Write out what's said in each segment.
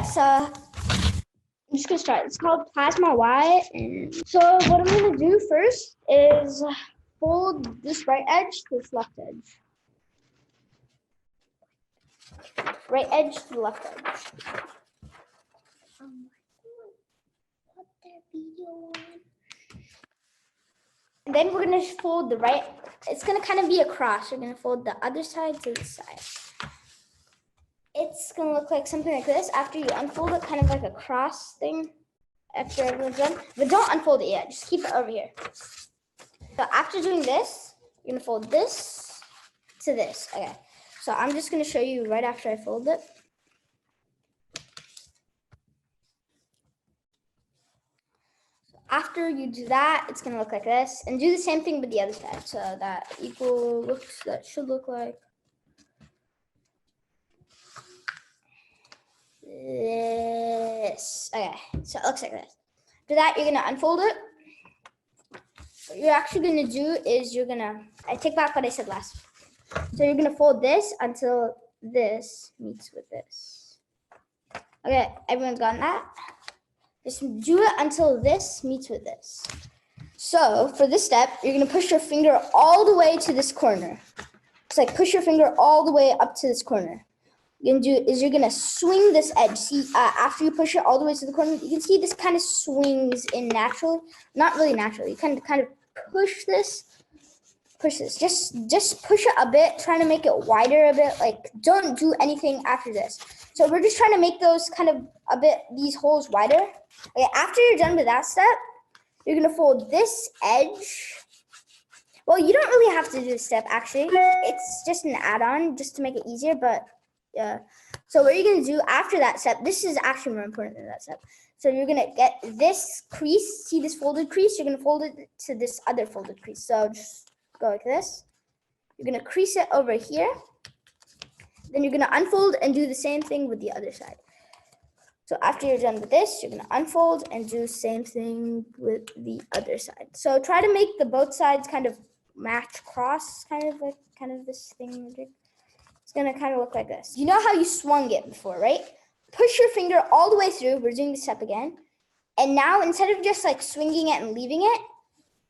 so I'm just gonna start. It's called Plasma Y. And so what I'm gonna do first is fold this right edge to this left edge. Right edge to the left edge. Put that video on. And then we're gonna fold the right. It's gonna kind of be a cross. We're gonna fold the other side to this side. It's gonna look like something like this after you unfold it, kind of like a cross thing. After everyone's done, but don't unfold it yet. Just keep it over here. So after doing this, you're gonna fold this to this. Okay. So I'm just gonna show you right after I fold it. After you do that, it's gonna look like this, and do the same thing with the other side. So that should look like this. Okay, so it looks like this. After that, you're gonna unfold it. What you're actually gonna do is I take back what I said last. So you're gonna fold this until this meets with this. Okay, everyone's gotten that? Just do it until this meets with this. So for this step, you're gonna push your finger all the way to this corner. It's like push your finger all the way up to this corner. You're gonna swing this edge. See, after you push it all the way to the corner, you can see this kind of swings in naturally. Not really naturally. You kind of push this. Just push it a bit, trying to make it wider a bit. Like, don't do anything after this. So we're just trying to make those kind of these holes wider. Okay, after you're done with that step, you're gonna fold this edge. Well, you don't really have to do this step actually. It's just an add-on just to make it easier, but so what you're gonna do after that step, this is actually more important than that step. So you're gonna get this crease, see this folded crease? You're gonna fold it to this other folded crease. So just go like this. You're gonna crease it over here. Then you're gonna unfold and do the same thing with the other side. So after you're done with this, you're gonna unfold and do the same thing with the other side. So try to make the both sides kind of match cross, kind of this thing. It's gonna kind of look like this. You know how you swung it before, right? Push your finger all the way through. We're doing this step again. And now instead of just like swinging it and leaving it,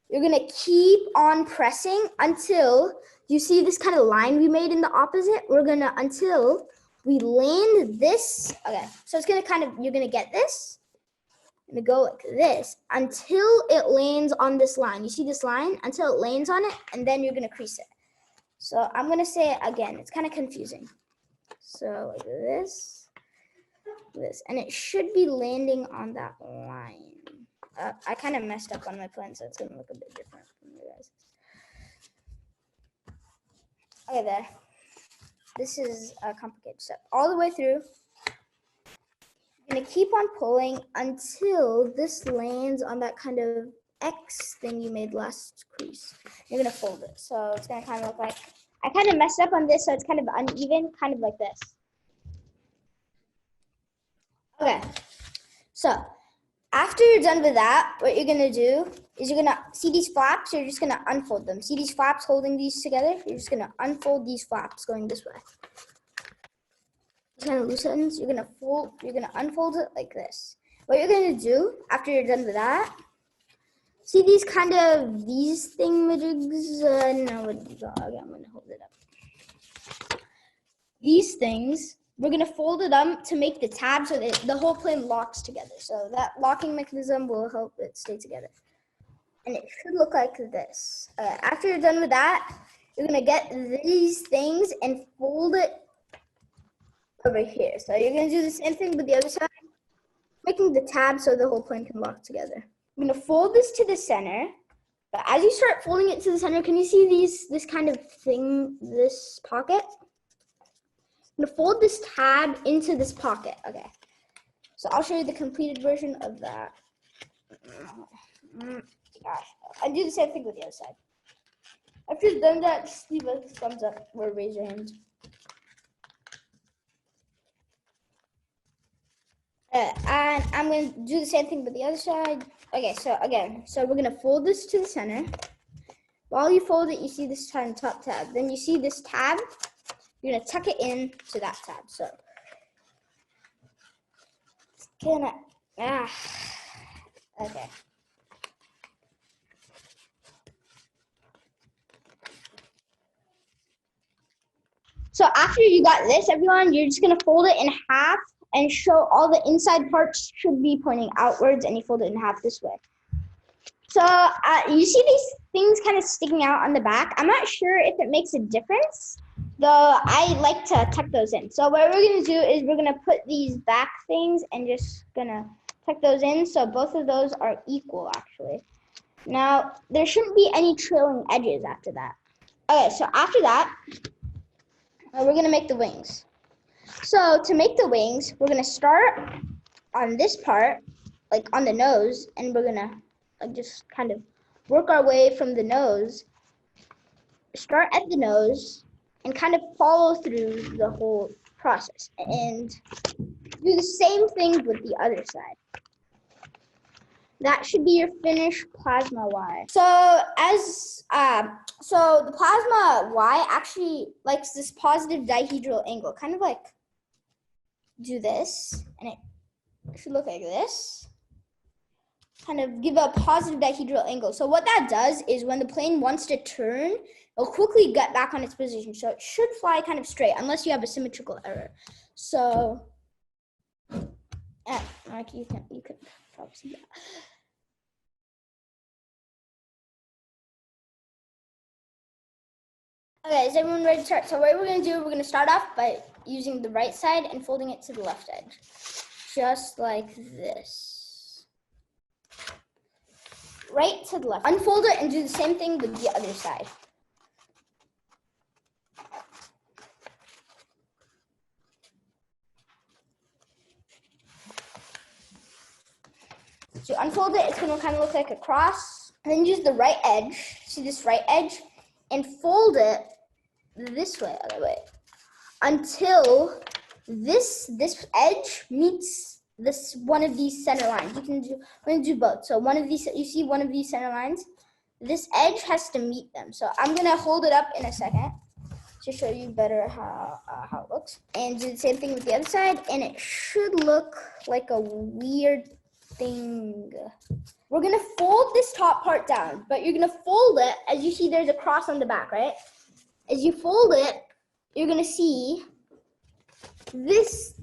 you're gonna keep on pressing until you see this kind of line we made in the opposite. Until we land this. Okay, so it's gonna you're gonna get this. I'm gonna go like this until it lands on this line. You see this line? Until it lands on it, and then you're gonna crease it. So I'm gonna say it again. It's kind of confusing. So like this, and it should be landing on that line. I kind of messed up on my plan, so it's gonna look a bit different from you guys. Okay, there. This is a complicated step. All the way through. You're gonna keep on pulling until this lands on that kind of X thing you made last crease. You're gonna fold it. So it's gonna kind of look like, I kind of messed up on this, so it's kind of uneven, kind of like this. Okay, so after you're done with that, what you're gonna do is you're gonna see these flaps, you're just gonna unfold them. See these flaps holding these together? You're just gonna unfold these flaps going this way. This kind of loose ends, you're gonna unfold it like this. What you're gonna do after you're done with that, see these thingamajigs? No, okay, I'm gonna hold it up. These things, we're gonna fold it up to make the tab so that the whole plane locks together. So that locking mechanism will help it stay together. And it should look like this. After you're done with that, you're gonna get these things and fold it over here. So you're gonna do the same thing with the other side, making the tab so the whole plane can lock together. I'm gonna fold this to the center, but as you start folding it to the center, can you see this kind of thing, this pocket? I'm gonna fold this tab into this pocket. Okay, so I'll show you the completed version of that. Gosh, I do the same thing with the other side. After you've done that, just leave a thumbs up or raise your hand. And I'm going to do the same thing with the other side. Okay, so again, we're going to fold this to the center. While you fold it, you see this top tab. Then you see this tab. You're going to tuck it in to that tab. So Okay. So after you got this, everyone, you're just gonna fold it in half and show all the inside parts should be pointing outwards, and you fold it in half this way. So you see these things kind of sticking out on the back. I'm not sure if it makes a difference, though I like to tuck those in. So what we're gonna do is we're gonna put these back things and just gonna tuck those in so both of those are equal actually. Now, there shouldn't be any trailing edges after that. Okay, so after that, we're gonna make the wings. So to make the wings, we're gonna start on this part, like on the nose, and we're gonna like just kind of work our way from the nose, start at the nose, and kind of follow through the whole process, and do the same thing with the other side. That should be your finished plasma Y. So so the plasma Y actually likes this positive dihedral angle, kind of like do this, and it should look like this. Kind of give a positive dihedral angle. So what that does is when the plane wants to turn, it'll quickly get back on its position. So it should fly kind of straight unless you have a symmetrical error. So like you can probably see that. Okay, is everyone ready to start? So what we're going to do, we're going to start off by using the right side and folding it to the left edge. Just like this. Right to the left. Unfold it and do the same thing with the other side. So unfold it, it's going to kind of look like a cross. And then use the right edge, see this right edge, and fold it this way, other way, until this edge meets this one of these center lines. You can do, we're going to do both. So one of these, you see one of these center lines, this edge has to meet them. So I'm going to hold it up in a second to show you better how it looks. And do the same thing with the other side, and it should look like a weird thing. We're going to fold this top part down, but you're going to fold it, as you see there's a cross on the back, right? As you fold it, you're going to see this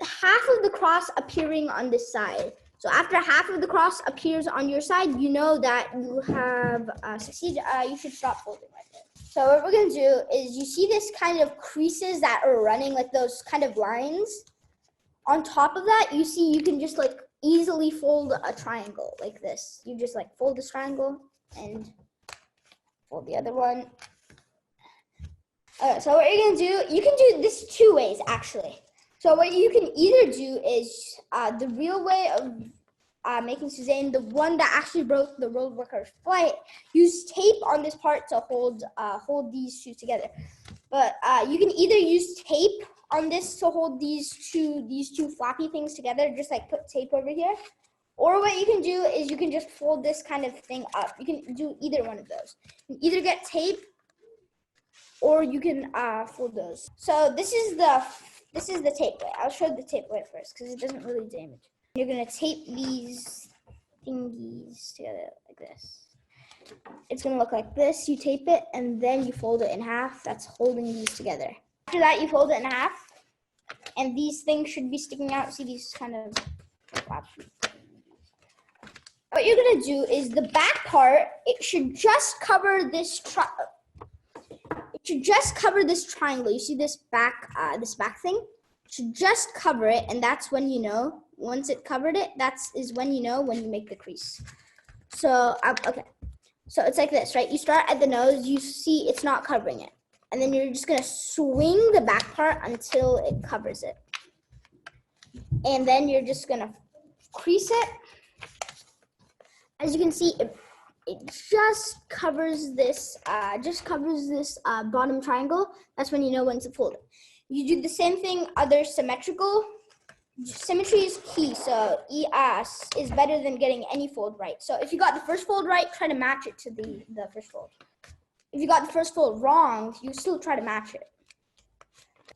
half of the cross appearing on this side. So after half of the cross appears on your side, you know that you have succeeded. You should stop folding right there. So what we're going to do is you see this kind of creases that are running, like those kind of lines. On top of that, you see you can just like easily fold a triangle like this. You just like fold this triangle and fold the other one. Okay, so what you're going to do, you can do this two ways actually. So what you can either do is the real way of making Suzanne, the one that actually broke the road worker's flight, use tape on this part to hold these two together. But you can either use tape on this to hold these two floppy things together, just like put tape over here. Or what you can do is you can just fold this kind of thing up. You can do either one of those. You can either get tape, or you can fold those. So this is the tape way. I'll show the tape way first because it doesn't really damage. You're gonna tape these thingies together like this. It's gonna look like this. You tape it and then you fold it in half. That's holding these together. After that, you fold it in half, and these things should be sticking out. See these kind of flaps. What you're gonna do is the back part. It should just cover this. It should just cover this triangle. You see this back thing? It should just cover it, and that's when you know. Once it covered it, is when you know when you make the crease. So okay, so it's like this, right? You start at the nose. You see it's not covering it, and then you're just gonna swing the back part until it covers it, and then you're just gonna crease it. As you can see, it just covers this bottom triangle. That's when you know when to fold it. You do the same thing, other symmetrical. Symmetry is key, so ES is better than getting any fold right. So if you got the first fold right, try to match it to the first fold. If you got the first fold wrong, you still try to match it.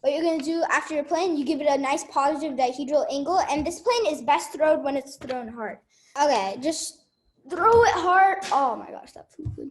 what you're gonna do after your plane, you give it a nice positive dihedral angle, and this plane is best thrown when it's thrown hard. Okay, just throw it hard. Oh my gosh, that flew.